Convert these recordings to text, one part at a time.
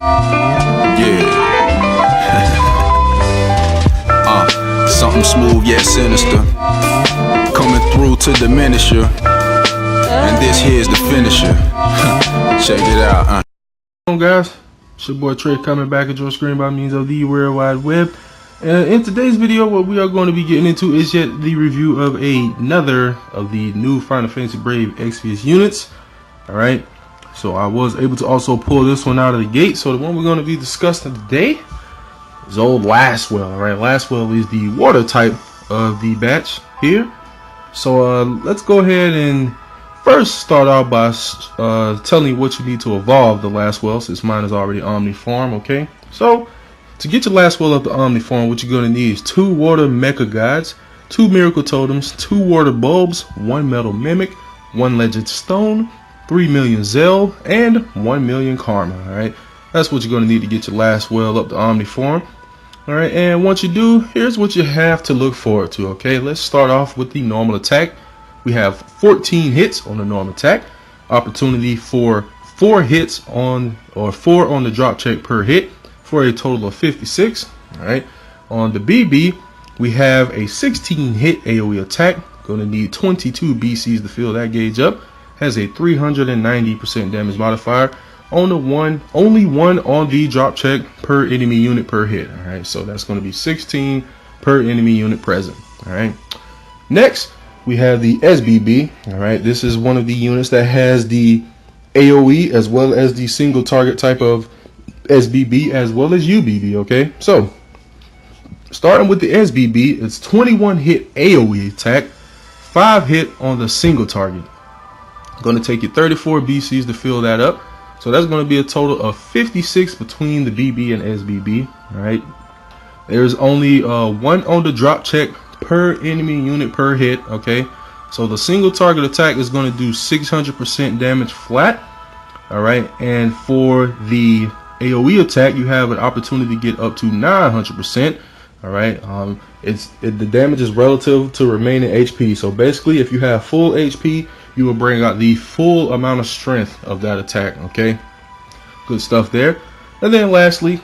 Something smooth yet sinister, coming through to diminish you, and this here's the finisher. Check it out. Hello guys, it's your boy Trey coming back at your screen by means of the World Wide Web. And in today's video, what we are going to be getting into is yet the review of another of the new Final Fantasy Brave Exvius units. Alright, so I was able to also pull this one out of the gate. So the one we're going to be discussing today is old Laswell. Alright, Laswell is the water type of the batch here. So let's go ahead and first start out by telling you what you need to evolve the Laswell, since mine is already Omni form. Okay, so to get your Laswell up to Omni form, what you're going to need is 2 water mecha guides, 2 miracle totems, 2 water bulbs, 1 metal mimic, 1 legend stone, 3 million Zell, and 1 million karma. Alright, that's what you're going to need to get your Laswell up to Omni form. Alright, and once you do, here's what you have to look forward to. Okay, let's start off with the normal attack. We have 14 hits on the normal attack, opportunity for 4 hits on, or 4 on the drop check per hit, for a total of 56. Alright, on the BB, we have a 16 hit AoE attack, going to need 22 BCs to fill that gauge up, has a 390% damage modifier, on the only one on the drop check per enemy unit per hit. Alright, so that's going to be 16 per enemy unit present. Alright, next we have the SBB. Alright, this is one of the units that has the AoE as well as the single target type of SBB as well as UBB. Okay, so starting with the SBB, it's 21 hit AoE attack, 5 hit on the single target. Going to take you 34 BCs to fill that up, so that's going to be a total of 56 between the BB and SBB. All right, there's only 1 on the drop check per enemy unit per hit. Okay, so the single target attack is going to do 600% damage flat. All right, and for the AoE attack, you have an opportunity to get up to 900%. All right, the damage is relative to remaining HP. So basically, if you have full HP, you will bring out the full amount of strength of that attack. Okay, good stuff there. And then lastly,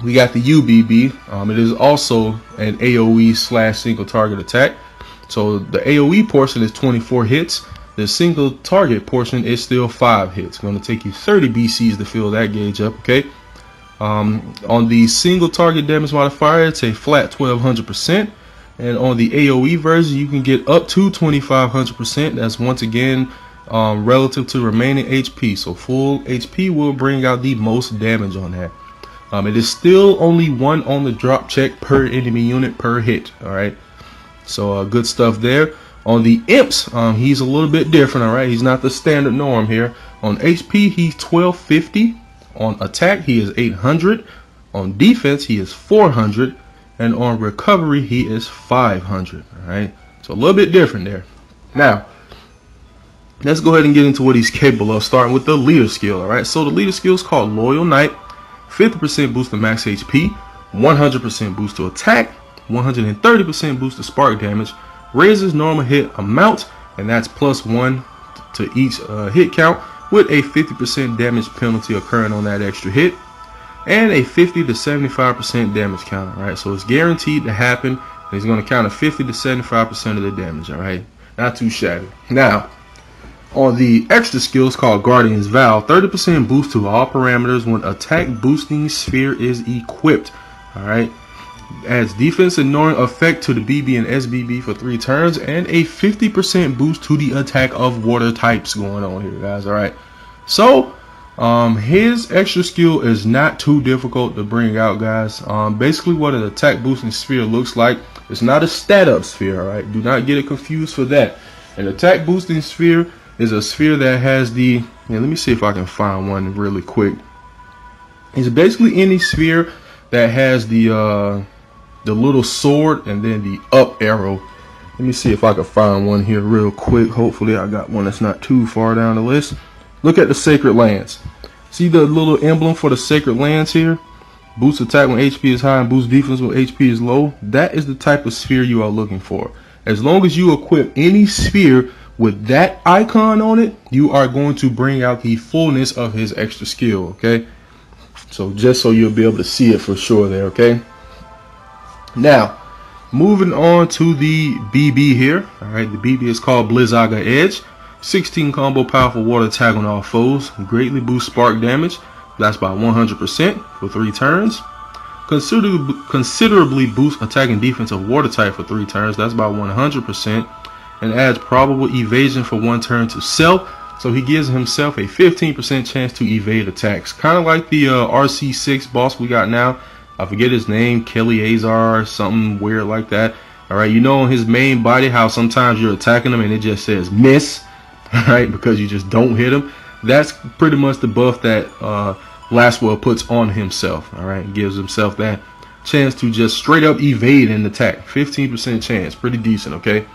we got the UBB. It is also an AoE slash single target attack. So the AoE portion is 24 hits. The single target portion is still 5 hits. Going to take you 30 BCs to fill that gauge up. Okay. On the single target damage modifier, it's a flat 1200%, and on the AoE version, you can get up to 2500%. That's once again relative to remaining HP. So full HP will bring out the most damage on that. It is still only 1 on the drop check per enemy unit per hit. All right, so good stuff there. On the imps, he's a little bit different. All right, he's not the standard norm here. On HP, he's 1250. On attack, he is 800. On defense, he is 400. And on recovery, he is 500. All right, so a little bit different there. Now, let's go ahead and get into what he's capable of, starting with the leader skill. All right, so the leader skill is called Loyal Knight. 50% boost to max HP, 100% boost to attack, 130% boost to spark damage, raises normal hit amount, and that's +1 to each hit count, with a 50% damage penalty occurring on that extra hit, and a 50 to 75% damage counter. All right, so it's guaranteed to happen, and he's going to counter 50 to 75% of the damage. All right, not too shabby. Now, on the extra skills called Guardian's Vow, 30% boost to all parameters when attack boosting sphere is equipped. All right, adds defense ignoring effect to the BB and SBB for 3 turns, and a 50% boost to the attack of water types going on here, guys. All right, so his extra skill is not too difficult to bring out, guys. Basically what an attack boosting sphere looks like, it's not a stat up sphere. All right, do not get it confused for that. An attack boosting sphere is a sphere that has the, let me see if I can find one really quick. It's basically any sphere that has the little sword and then the up arrow. Let me see if I can find one here real quick. Hopefully I got one that's not too far down the list. Look at the Sacred Lands. See the little emblem for the Sacred Lands here? Boost attack when HP is high and boost defense when HP is low. That is the type of sphere you are looking for. As long as you equip any sphere with that icon on it, you are going to bring out the fullness of his extra skill. Okay, So just so you'll be able to see it for sure there, okay? Now, moving on to the BB here. All right, the BB is called Blizzaga Edge. 16 combo powerful water attack on all foes. Greatly boosts spark damage. That's by 100% for 3 turns. Considerably boosts attack and defense of water type for 3 turns. That's by 100%. And adds probable evasion for 1 turn to self. So he gives himself a 15% chance to evade attacks. Kind of like the RC6 boss we got now. I forget his name, Kelly Azar, something weird like that. Alright, you know on his main body how sometimes you're attacking him and it just says miss. Alright, because you just don't hit him. That's pretty much the buff that Laswell puts on himself. Alright, gives himself that chance to just straight up evade an attack. 15% chance, pretty decent, okay?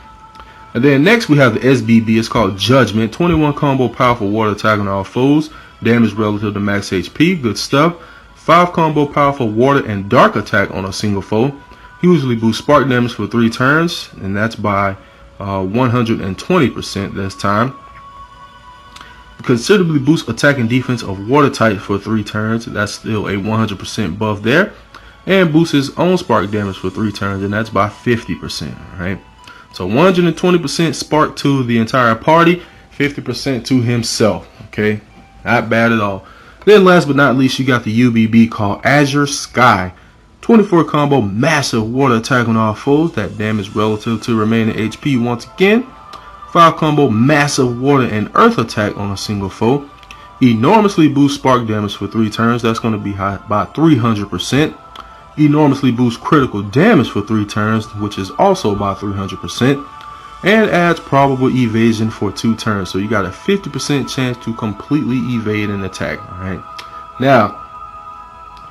And then next we have the SBB. It's called Judgment. 21 combo powerful water attack on all foes. Damage relative to max HP. Good stuff. 5 combo powerful water and dark attack on a single foe. Usually boosts spark damage for 3 turns. And that's by 120% this time. Considerably boosts attack and defense of water type for 3 turns. That's still a 100% buff there. And boosts his own spark damage for 3 turns. And that's by 50%. Alright. So 120% spark to the entire party, 50% to himself. Okay, not bad at all. Then last but not least, you got the UBB called Azure Sky. 24 combo massive water attack on all foes. That damage relative to remaining HP once again. 5 combo massive water and earth attack on a single foe. Enormously boosts spark damage for 3 turns. That's going to be high by 300%. Enormously boosts critical damage for 3 turns, which is also by 300%, and adds probable evasion for 2 turns. So you got a 50% chance to completely evade an attack. Alright. Now,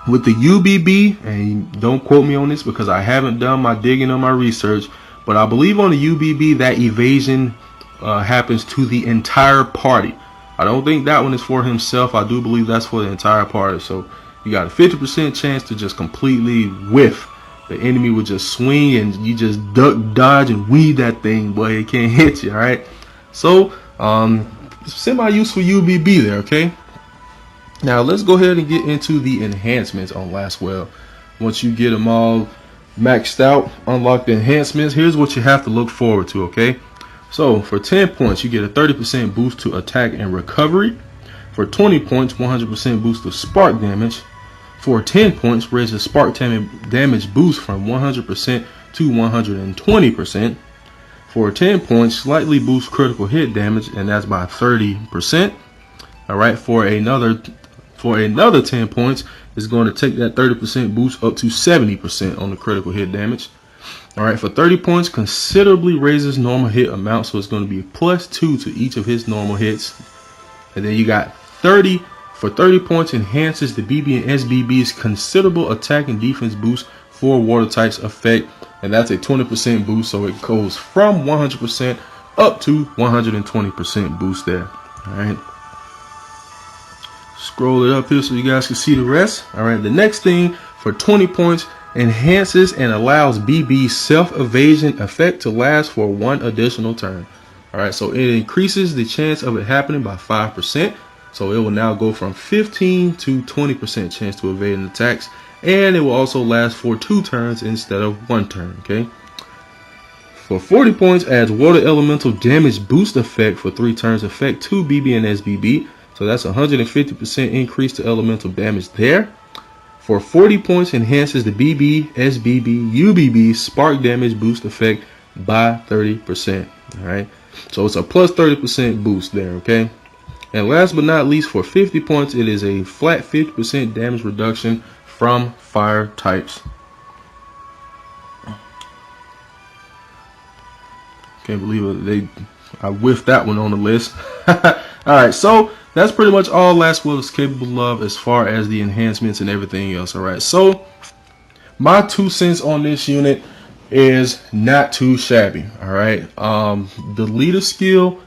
with the UBB, and don't quote me on this because I haven't done my digging on my research, but I believe on the UBB that evasion happens to the entire party. I don't think that one is for himself. I do believe that's for the entire party. So you got a 50% chance to just completely whiff. The enemy would just swing and you just duck, dodge, and weave that thing, boy, it can't hit you, alright? So, semi-useful UBB there, okay? Now, let's go ahead and get into the enhancements on Laswell. Once you get them all maxed out, unlock the enhancements, here's what you have to look forward to, okay? So, for 10 points, you get a 30% boost to attack and recovery. For 20 points, 100% boost to spark damage. For 10 points, raise the spark damage boost from 100% to 120%. For 10 points, slightly boost critical hit damage, and that's by 30%. Alright, for another 10 points, it's going to take that 30% boost up to 70% on the critical hit damage. Alright, for 30 points, considerably raises normal hit amount, so it's going to be +2 to each of his normal hits. And then you got 30 for 30 points, enhances the BB and SBB's considerable attack and defense boost for water types effect, and that's a 20% boost, so it goes from 100% up to 120% boost there. Alright, scroll it up here so you guys can see the rest. Alright, the next thing, for 20 points, enhances and allows BB's self-evasion effect to last for 1 additional turn. Alright, so it increases the chance of it happening by 5%. So it will now go from 15 to 20% chance to evade an attacks. And it will also last for 2 turns instead of 1 turn, okay? For 40 points, adds water elemental damage boost effect for 3 turns effect to BB and SBB. So that's 150% increase to elemental damage there. For 40 points, enhances the BB, SBB, UBB spark damage boost effect by 30%. Alright, so it's a plus 30% boost there, okay? And last but not least, for 50 points, it is a flat 50% damage reduction from fire types. Can't believe it. I whiffed that one on the list. Alright, so that's pretty much all Laswell is capable of as far as the enhancements and everything else. Alright, so my 2 cents on this unit is not too shabby. Alright, the leader skill,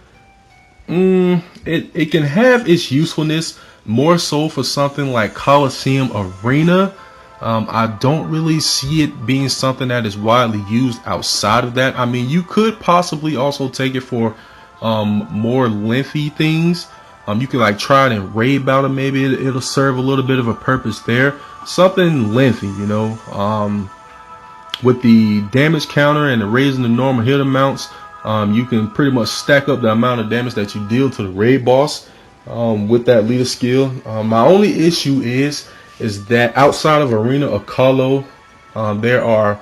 it can have its usefulness more so for something like Coliseum Arena. I don't really see it being something that is widely used outside of that. I mean, you could possibly also take it for more lengthy things, You can like try it in raid battle. Maybe it'll serve a little bit of a purpose there. Something lengthy, you know. With the damage counter and the raising the normal hit amounts, you can pretty much stack up the amount of damage that you deal to the raid boss with that leader skill. My only issue is that outside of Arena or Colo, there are,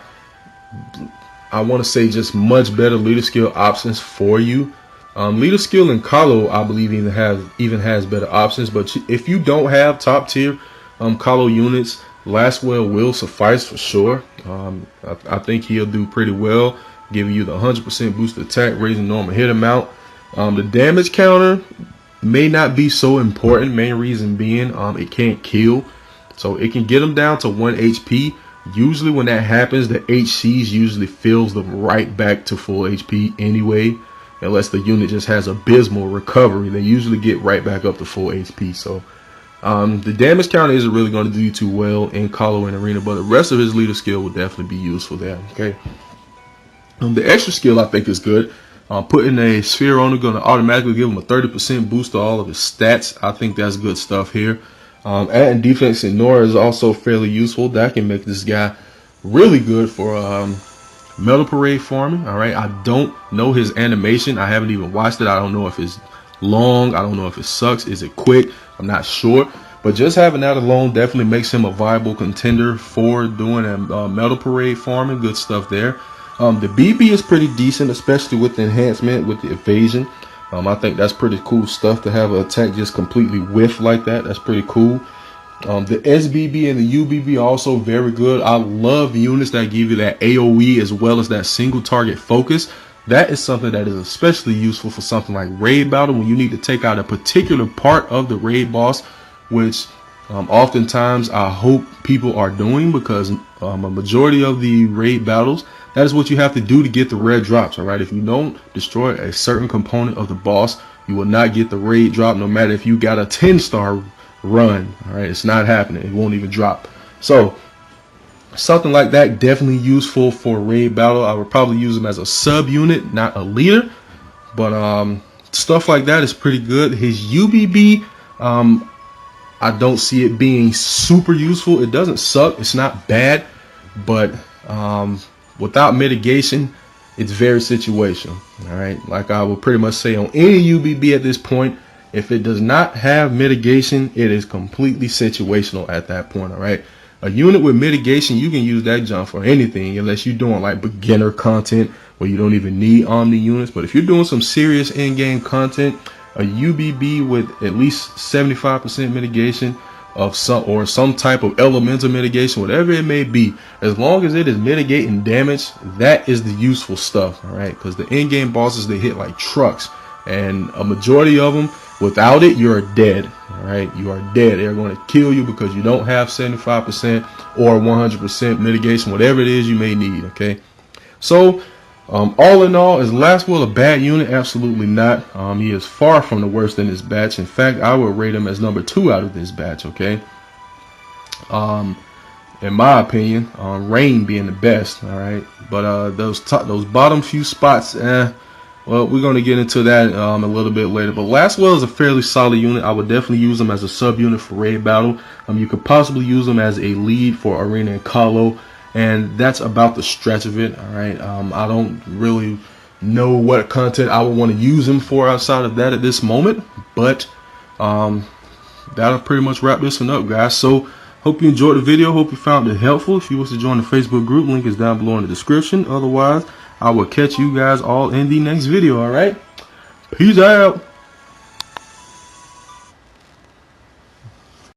I want to say, just much better leader skill options for you. Leader skill in Colo, I believe, even has better options. But if you don't have top tier Colo units, Laswell will suffice for sure. I think he'll do pretty well, giving you the 100% boosted attack, raising normal hit amount. The damage counter may not be so important. Main reason being, it can't kill, so it can get them down to 1 HP. Usually when that happens, the HCs usually fills them right back to full HP anyway, unless the unit just has abysmal recovery. They usually get right back up to full HP. So the damage counter isn't really going to do too well in Colo and Arena, but the rest of his leader skill will definitely be useful there. Okay. The extra skill I think is good. Putting a sphere on it going to automatically give him a 30% boost to all of his stats. I think that's good stuff here. Adding defense in Nora is also fairly useful. That can make this guy really good for Metal Parade farming. All right, I don't know his animation. I haven't even watched it. I don't know if it's long. I don't know if it sucks. Is it quick? I'm not sure. But just having that alone definitely makes him a viable contender for doing a Metal Parade farming. Good stuff there. The BB is pretty decent, especially with the enhancement with the evasion. I think that's pretty cool stuff to have an attack just completely whiff like that. That's pretty cool. The SBB and the UBB are also very good. I love units that give you that AoE as well as that single target focus. That is something that is especially useful for something like raid battle, when you need to take out a particular part of the raid boss, which oftentimes I hope people are doing, because a majority of the raid battles, that is what you have to do to get the red drops. All right, if you don't destroy a certain component of the boss, you will not get the raid drop, no matter if you got a 10-star run. All right, it's not happening. It won't even drop. So something like that definitely useful for raid battle. I would probably use them as a sub unit, not a leader, but stuff like that is pretty good. His UBB, I don't see it being super useful. It doesn't suck. It's not bad, but without mitigation, it's very situational. All right, like I would pretty much say on any UBB at this point, if it does not have mitigation, it is completely situational at that point. All right, a unit with mitigation, you can use that jump for anything, unless you're doing like beginner content where you don't even need Omni units. But if you're doing some serious in-game content, a UBB with at least 75% mitigation of some type of elemental mitigation, whatever it may be, as long as it is mitigating damage, that is the useful stuff. All right, because the in-game bosses, they hit like trucks, and a majority of them, without it, you're dead. All right, you are dead. They're going to kill you because you don't have 75% or 100% mitigation, whatever it is you may need. Okay, so all in all, is Laswell a bad unit? Absolutely not. He is far from the worst in this batch. In fact, I would rate him as number 2 out of this batch. Okay, in my opinion, Rain being the best. All right, but those bottom few spots, well, we're going to get into that a little bit later. But Laswell is a fairly solid unit. I would definitely use him as a sub unit for raid battle. You could possibly use him as a lead for Arena and Colo, and that's about the stretch of it. All right, I don't really know what content I would want to use him for outside of that at this moment, but that'll pretty much wrap this one up, guys. So hope you enjoyed the video. Hope you found it helpful. If you wish to join the Facebook group, link is down below in the description. Otherwise, I will catch you guys all in the next video. All right, peace out.